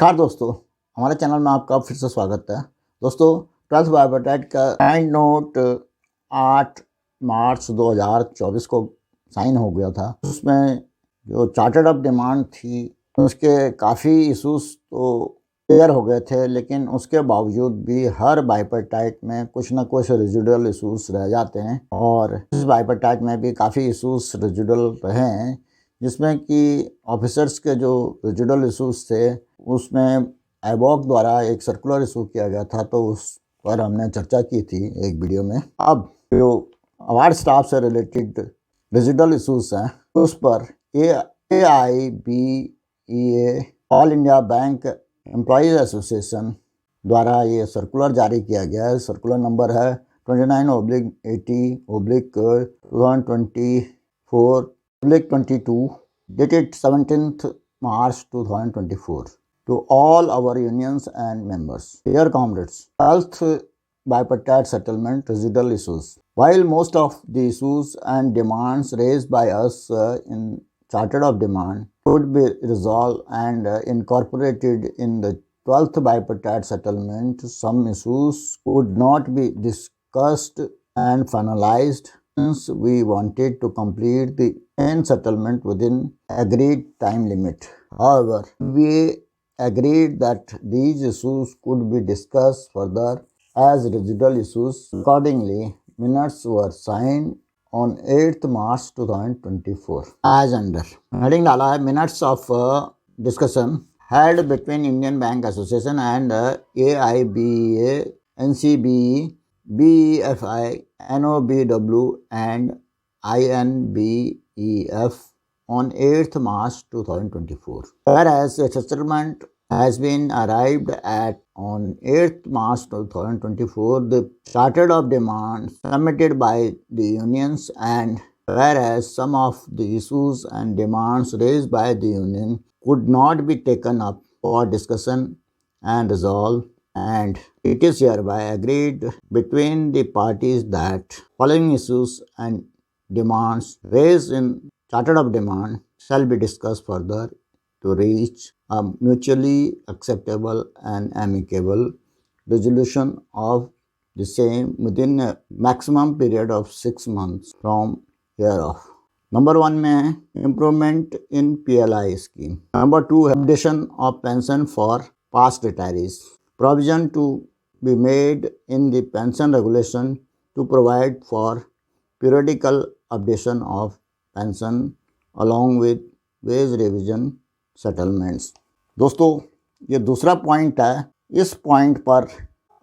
नमस्कार दोस्तों, हमारे चैनल में आपका फिर से स्वागत है। दोस्तों, 12th बायोटेट का एंड नोट 8 मार्च 2024 को साइन हो गया था। उसमें जो चार्टर्ड ऑफ डिमांड थी उसके काफ़ी इशूज़ तो क्लियर हो गए थे, लेकिन उसके बावजूद भी हर बायोपेटाइट में कुछ ना कुछ रेजिडुअल इशूज़ रह जाते हैं और इस बायोपेटाइट में भी काफ़ी इशूज़ रेजिडुअल रहे हैं, जिसमें कि ऑफिसर्स के जो रेजिडुअल इशूज़ थे उसमें एबॉक द्वारा एक सर्कुलर इशू किया गया था, तो उस पर हमने चर्चा की थी एक वीडियो में। अब जो अवार्ड स्टाफ से रिलेटेड रेजिडुअल इशूज़ हैं उस पर AIBEA all India bank employees association द्वारा ये सर्कुलर जारी किया गया है। सर्कुलर नंबर है 29/80/2024/22 dated 17th March 2024 to all our unions and members. Dear comrades, 12th bipartite settlement residual issues. While most of the issues and demands raised by us in Charter of Demand could be resolved and incorporated in the 12th bipartite settlement, some issues could not be discussed and finalized since we wanted to complete the end settlement within agreed time limit. However, we agreed that these issues could be discussed further as residual issues. Accordingly, minutes were signed on 8th March 2024 as under. Heading डाला है minutes of discussion held between Indian Bank Association and AIBA, NCBE, BEFI, NOBW and INBEF on 8th March 2024. Whereas a settlement has been arrived at on 8th March 2024, the Charter of Demand submitted by the unions, and whereas some of the issues and demands raised by the union could not be taken up for discussion and resolved, and it is hereby agreed between the parties that following issues and demands raised in Charter of Demand shall be discussed further to reach a mutually acceptable and amicable resolution of the same within a maximum period of 6 months from hereof. Number 1 में improvement in PLI scheme. Number 2, updation of pension for past retirees. Provision to be made in the pension regulation to provide for periodical updation of pension along with wage revision settlements. दोस्तों, ये दूसरा point है। इस point पर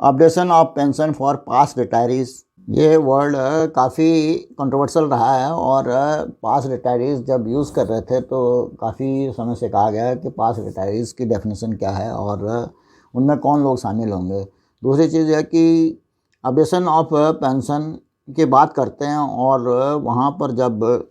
updation of pension for past retirees, ये word काफ़ी controversial रहा है और पास्ट रिटायरीज जब यूज़ कर रहे थे तो काफ़ी समय से कहा गया है कि पास्ट रिटायरीज की डेफिनेशन क्या है और उनमें कौन लोग शामिल होंगे। दूसरी चीज़ है कि अपडेशन ऑफ पेंशन की बात करते हैं और वहाँ पर जब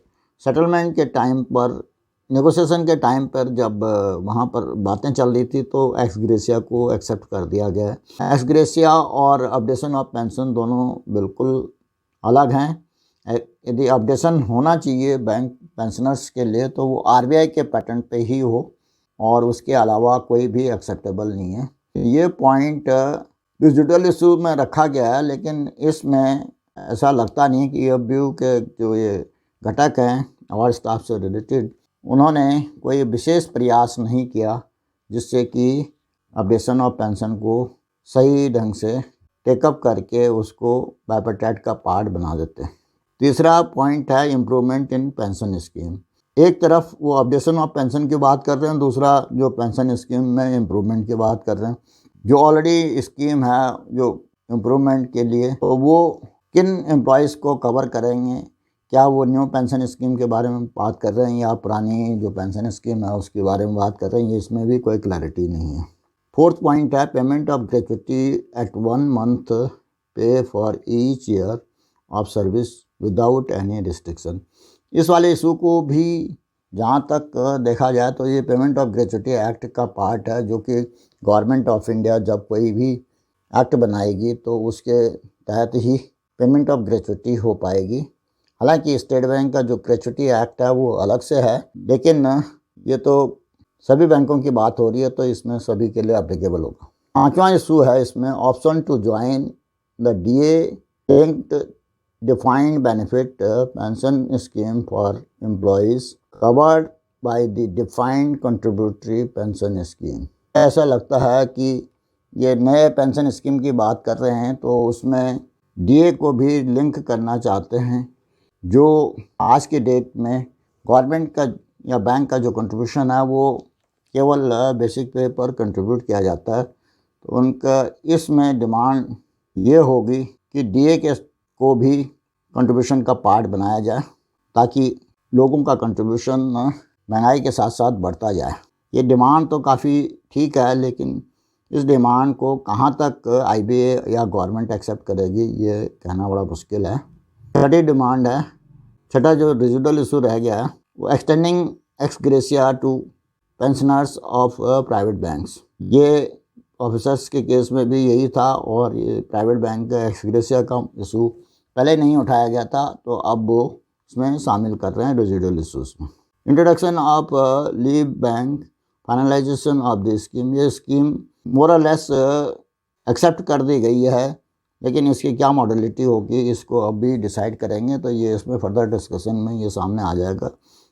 सेटलमेंट के टाइम पर, नेगोशिएशन के टाइम पर जब वहाँ पर बातें चल रही थी तो एक्स ग्रेशिया को एक्सेप्ट कर दिया गया है। एक्स ग्रेशिया और अपडेशन ऑफ पेंशन दोनों बिल्कुल अलग हैं। यदि अपडेशन होना चाहिए बैंक पेंशनर्स के लिए तो वो RBI के पैटर्न पे ही हो और उसके अलावा कोई भी एक्सेप्टेबल नहीं है। ये पॉइंट रेजिडुअल इशू में रखा गया है, लेकिन इसमें ऐसा लगता नहीं कि ABU के जो ये घटक हैं अवार्ड स्टाफ से रिलेटेड, उन्होंने कोई विशेष प्रयास नहीं किया जिससे कि अपडेशन ऑफ पेंशन को सही ढंग से टेकअप करके उसको बायोपेटाइट का पार्ट बना देते हैं। तीसरा पॉइंट है इम्प्रूवमेंट इन पेंशन स्कीम। एक तरफ वो अपडेशन ऑफ पेंशन की बात कर रहे हैं, दूसरा जो पेंशन स्कीम में इम्प्रूवमेंट की बात कर रहे हैं। जो ऑलरेडी स्कीम है जो इम्प्रूवमेंट के लिए, तो वो किन एम्प्लॉयज़ को कवर करेंगे, क्या वो न्यू पेंशन स्कीम के बारे में बात कर रहे हैं या पुरानी जो पेंशन स्कीम है उसके बारे में बात कर रहे हैं, इसमें भी कोई क्लैरिटी नहीं है। फोर्थ पॉइंट है payment of gratuity at 1 month pay for each year of service without any restriction. इस वाले इशू को भी जहाँ तक देखा जाए तो ये पेमेंट ऑफ ग्रेच्युटी एक्ट का पार्ट है, जो कि गवर्नमेंट ऑफ इंडिया जब कोई भी एक्ट बनाएगी तो उसके तहत ही पेमेंट ऑफ ग्रेच्युटी हो पाएगी। हालांकि स्टेट बैंक का जो ग्रेच्युटी एक्ट है वो अलग से है, लेकिन ये तो सभी बैंकों की बात हो रही है तो इसमें सभी के लिए एप्लीकेबल होगा। पांचवा इशू है इसमें option to join the DA linked defined benefit pension scheme for employees covered by the defined contributory pension scheme. ऐसा लगता है कि ये नए पेंशन स्कीम की बात कर रहे हैं तो उसमें DA को भी लिंक करना चाहते हैं। जो आज के डेट में गवर्नमेंट का या बैंक का जो कंट्रीब्यूशन है वो केवल बेसिक पे पर कंट्रीब्यूट किया जाता है, तो उनका इसमें डिमांड ये होगी कि DA के को भी कंट्रीब्यूशन का पार्ट बनाया जाए ताकि लोगों का कंट्रीब्यूशन महंगाई के साथ साथ बढ़ता जाए। ये डिमांड तो काफ़ी ठीक है, लेकिन इस डिमांड को कहाँ तक IBA या गवर्नमेंट एक्सेप्ट करेगी ये कहना बड़ा मुश्किल है। छठी डिमांड है, छठा जो रेजिडुअल इशू रह गया है वो extending ex gratia to pensioners of private banks. ये ऑफिसर्स के केस में भी यही था और ये प्राइवेट बैंक का एक्स ग्रेशिया का इशू पहले नहीं उठाया गया था, तो अब वो इसमें शामिल कर रहे हैं रेजिडुअल इशूज़ में। Introduction of leave bank finalisation of the scheme. ये स्कीम मोर और लेस एक्सेप्ट कर दी गई है, लेकिन इसकी क्या मॉडलिटी होगी इसको अभी डिसाइड करेंगे, तो ये इसमें फर्दर डिस्कशन में ये सामने आ जाएगा।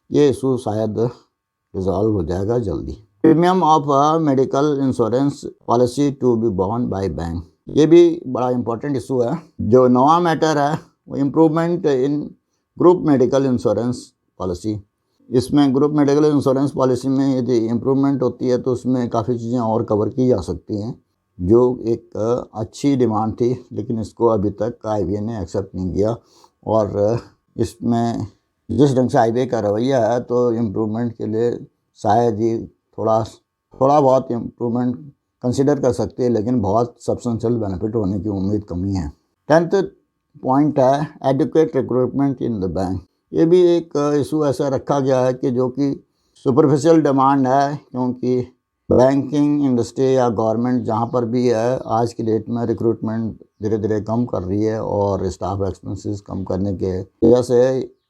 ये इशू शायद रिजॉल्व हो जाएगा जल्दी। Premium of medical insurance policy to be borne by bank. ये भी बड़ा इंपॉर्टेंट इशू है। जो नवा मैटर है वो improvement in group medical insurance policy. इसमें ग्रुप मेडिकल इंश्योरेंस पॉलिसी में यदि इम्प्रूवमेंट होती है तो उसमें काफ़ी चीज़ें और कवर की जा सकती हैं, जो एक अच्छी डिमांड थी, लेकिन इसको अभी तक IBA ने एक्सेप्ट नहीं किया। और इसमें जिस ढंग से IBA का रवैया है तो इम्प्रूवमेंट के लिए शायद ही थोड़ा बहुत इम्प्रूवमेंट कंसिडर कर सकते हैं, लेकिन बहुत सब्सटेंशियल बेनिफिट होने की उम्मीद कमी है। 10th पॉइंट है adequate recruitment in the bank. ये भी एक इशू ऐसा रखा गया है कि जो कि सुपरफिशियल डिमांड है, क्योंकि बैंकिंग इंडस्ट्री या गवर्नमेंट जहाँ पर भी है आज की डेट में रिक्रूटमेंट धीरे धीरे कम कर रही है और स्टाफ एक्सपेंसेस कम करने के वजह से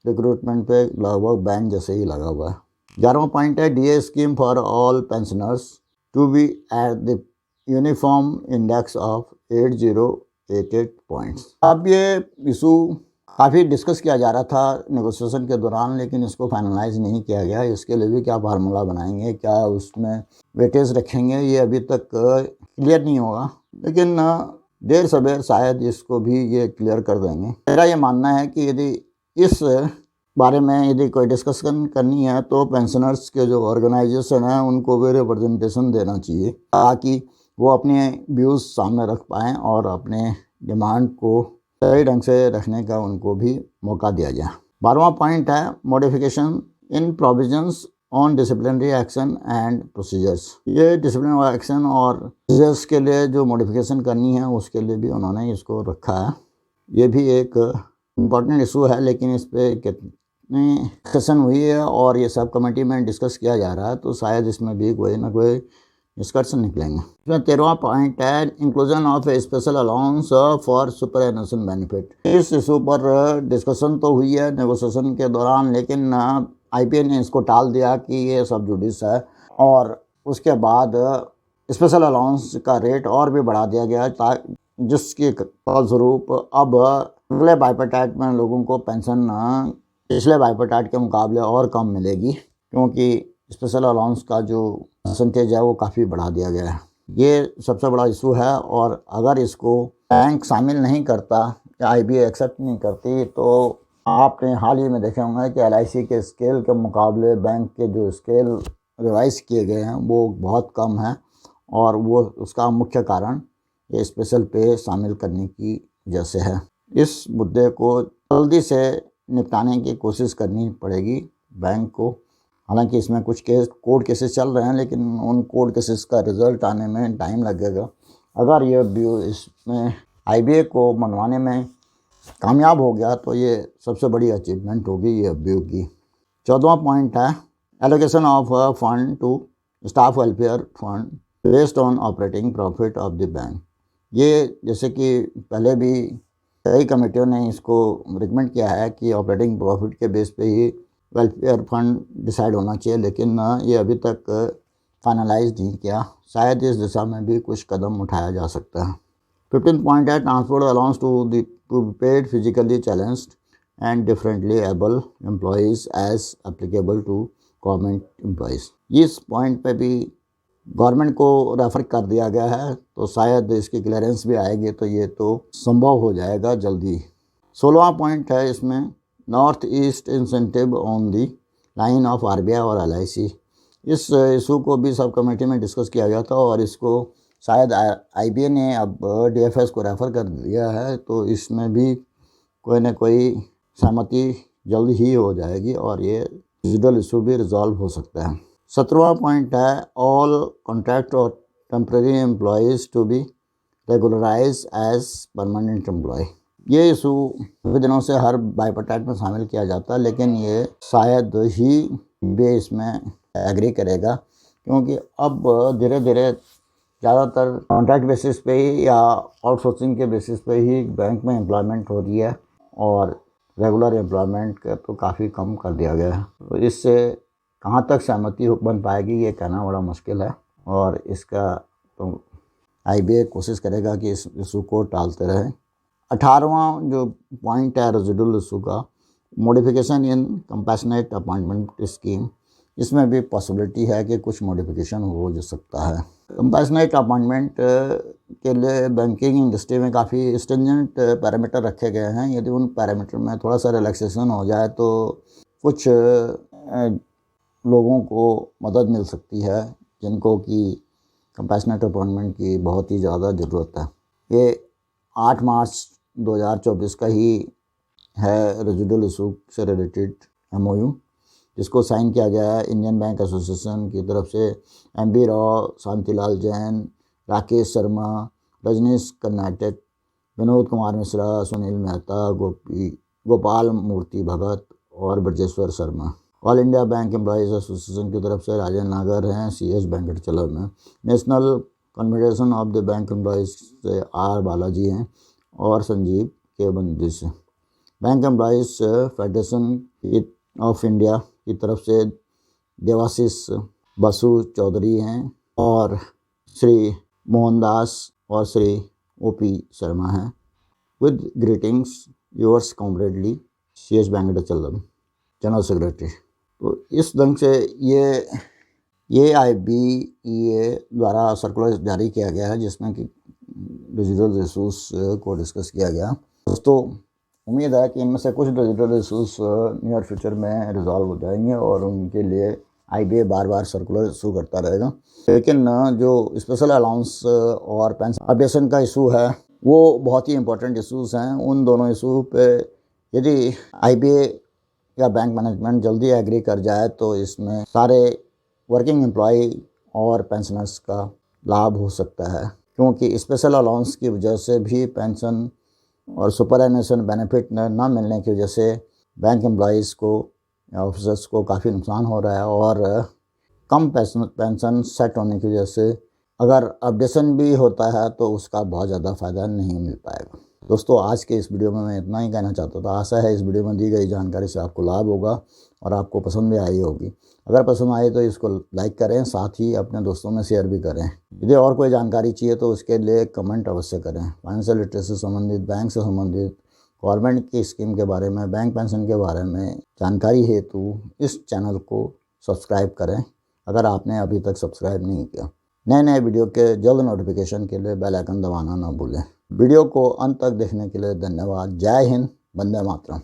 रिक्रूटमेंट पे लगभग बैंक जैसे ही लगा हुआ है। 11वां पॉइंट है DA scheme for all pensioners to be at the uniform index of 8088 points. अब ये इशू काफ़ी डिस्कस किया जा रहा था नेगोशिएशन के दौरान, लेकिन इसको फाइनलाइज नहीं किया गया। इसके लिए भी क्या फार्मूला बनाएंगे, क्या उसमें वेटेज रखेंगे, ये अभी तक क्लियर नहीं होगा, लेकिन देर सवेर शायद इसको भी ये क्लियर कर देंगे। मेरा ये मानना है कि यदि इस बारे में यदि कोई डिस्कशन करनी है तो पेंशनर्स के जो ऑर्गेनाइजेशन है उनको भी रिप्रेजेंटेशन देना चाहिए, ताकि वो अपने व्यूज़ सामने रख पाएँ और अपने डिमांड को सही ढंग से रखने का उनको भी मौका दिया जाए। 12वां पॉइंट है modification in provisions on disciplinary action and procedures. ये डिसिप्लिनरी एक्शन और प्रोसीजर्स के लिए जो मॉडिफिकेशन करनी है उसके लिए भी उन्होंने इसको रखा है। ये भी एक इम्पॉर्टेंट इशू है, लेकिन इस पर कितनी डिस्कशन हुई है और ये सब कमेटी में डिस्कस किया जा रहा है, तो शायद इसमें भी कोई ना कोई निष्कर्ष निकलेंगे। इसमें 13वां पॉइंट है inclusion of A special allowance for superannuation benefit. इस इशू पर डिस्कशन तो हुई है नेगोशिएशन के दौरान, लेकिन IBA ने इसको टाल दिया कि ये सब जुडिस है, और उसके बाद स्पेशल अलाउंस का रेट और भी बढ़ा दिया गया, जिसके फलस्वरूप अब अगले बाइपेटाइट में लोगों को पेंशन पिछले बाइपेटाइट के मुकाबले और कम मिलेगी, क्योंकि स्पेशल अलाउंस का जो परसेंटेज है वो काफ़ी बढ़ा दिया गया है। ये सबसे बड़ा इशू है, और अगर इसको बैंक शामिल नहीं करता या IBA एक्सेप्ट नहीं करती तो आपने हाल ही में देखे होंगे कि LIC के स्केल के मुकाबले बैंक के जो स्केल रिवाइज किए गए हैं वो बहुत कम है, और वो उसका मुख्य कारण ये स्पेशल पे शामिल करने की वजह से है। इस मुद्दे को जल्दी से निपटाने की कोशिश करनी पड़ेगी बैंक को। हालांकि इसमें कुछ कोर्ट केसेस चल रहे हैं, लेकिन उन कोर्ट केसेस का रिज़ल्ट आने में टाइम लगेगा। अगर ये व्यू इसमें IBA को मनवाने में कामयाब हो गया तो ये सबसे बड़ी अचीवमेंट होगी ये व्यू की। 14वां पॉइंट है allocation of fund to staff welfare fund based on operating profit of the bank. ये जैसे कि पहले भी कई कमेटियों ने इसको रिकमेंड किया है कि ऑपरेटिंग प्रॉफिट के बेस पे ही वेलफेयर फंड डिसाइड होना चाहिए, लेकिन ये अभी तक फाइनलाइज नहीं किया। शायद इस दिशा में भी कुछ कदम उठाया जा सकता है। 15th पॉइंट है transport allowance to paid physically challenged and differently abled employees as applicable to government employees. इस पॉइंट पे भी गवर्नमेंट को रेफ़र कर दिया गया है, तो शायद इसकी क्लियरेंस भी आएगी तो ये तो संभव हो जाएगा जल्दी। 16वां पॉइंट है इसमें north east incentive on the line of RBI और एलआईसी। इस इशू को भी सब कमेटी में डिस्कस किया गया था और इसको शायद आईबीए ने अब डीएफएस को रेफ़र कर दिया है, तो इसमें भी कोई ना कोई सहमति जल्द ही हो जाएगी और ये डिजिटल इशू भी रिजॉल्व हो सकता है। 17वां पॉइंट है ऑल कॉन्ट्रैक्ट और temporary employees to be regularise as permanent employee. ये इशू काफ़ी दिनों से हर बाइपटाइट में शामिल किया जाता है, लेकिन ये शायद ही भी इसमें एग्री करेगा, क्योंकि अब धीरे धीरे ज़्यादातर कॉन्ट्रैक्ट बेसिस पे ही या आउटसोर्सिंग के बेसिस पे ही बैंक में एम्प्लॉयमेंट हो रही है और रेगुलर एम्प्लॉयमेंट का तो काफ़ी कम कर दिया गया है। तो इससे कहाँ तक सहमति बन पाएगी ये कहना बड़ा मुश्किल है और इसका तो आईबीए कोशिश करेगा कि इस इशू को टालते रहे। 18वां जो पॉइंट है रेजिडुअल इशू का, modification in compassionate appointment scheme. इसमें भी पॉसिबिलिटी है कि कुछ मॉडिफिकेशन हो जा सकता है। कंपैशनेट अपॉइंटमेंट के लिए बैंकिंग इंडस्ट्री में काफ़ी स्ट्रिंजेंट पैरामीटर रखे गए हैं। यदि उन पैरामीटर में थोड़ा सा रिलैक्सेशन हो जाए तो कुछ लोगों को मदद मिल सकती है जिनको कि कंपैशनेट अपॉइंटमेंट की बहुत ही ज़्यादा ज़रूरत है। ये 8 मार्च 2024 का ही है रेजिडुअल इशू से रिलेटेड एमओयू, जिसको साइन किया गया है इंडियन बैंक एसोसिएशन की तरफ से एमबी राव, शांतिलाल जैन, राकेश शर्मा, रजनीश कर्नाटक, विनोद कुमार मिश्रा, सुनील मेहता, गोपाल मूर्ति भगत और Brajeshwar Sharma. All India bank employees association की तरफ से राजेंद्र नागर हैं, सीएच वेंकटचलम हैं। National confederation of the bank employees से आर बालाजी हैं और संजीव के बंदिश। Bank employees federation of India की तरफ से देवाशीष बसु चौधरी हैं और श्री मोहनदास और श्री ओपी शर्मा हैं। With greetings yours comradely CH Venkatachalam, general secretary. तो इस ढंग से ये आईबीईए द्वारा सर्कुलर जारी किया गया है जिसमें कि डिजिटल इशूज़ को डिस्कस किया गया। दोस्तों, उम्मीद है कि इनमें से कुछ डिजिटल इशूज़ नियर फ्यूचर में रिजॉल्व हो जाएंगे और उनके लिए आईबीए बार बार सर्कुलर इशू करता रहेगा। लेकिन जो स्पेशल अलाउंस और पेंशन अपडेशन का इशू है वो बहुत ही इंपॉर्टेंट इशूज़ हैं। उन दोनों इशू पे यदि आईबीए या बैंक मैनेजमेंट जल्दी एग्री कर जाए तो इसमें सारे वर्किंग एम्प्लॉय और पेंशनर्स का लाभ हो सकता है, क्योंकि स्पेशल अलाउंस की वजह से भी पेंशन और सुपरएनुएशन बेनिफिट न मिलने की वजह से बैंक एम्प्लॉयज़ को या ऑफिसर्स को काफ़ी नुकसान हो रहा है और कम पेंशन सेट होने की वजह से अगर अपडेशन भी होता है तो उसका बहुत ज़्यादा फ़ायदा नहीं मिल पाएगा। दोस्तों, आज के इस वीडियो में मैं इतना ही कहना चाहता था। आशा है इस वीडियो में दी गई जानकारी से आपको लाभ होगा और आपको पसंद भी आई होगी। अगर पसंद आए तो इसको लाइक करें, साथ ही अपने दोस्तों में शेयर भी करें। यदि और कोई जानकारी चाहिए तो उसके लिए कमेंट अवश्य करें। फाइनेंशियल लिटरेसी से संबंधित, बैंक से संबंधित, गवर्नमेंट की स्कीम के बारे में, बैंक पेंशन के बारे में जानकारी हेतु इस चैनल को सब्सक्राइब करें अगर आपने अभी तक सब्सक्राइब नहीं किया। नए नए वीडियो के जल्द नोटिफिकेशन के लिए बेल आइकन दबाना ना भूलें। वीडियो को अंत तक देखने के लिए धन्यवाद। जय हिंद, वंदे मातरम।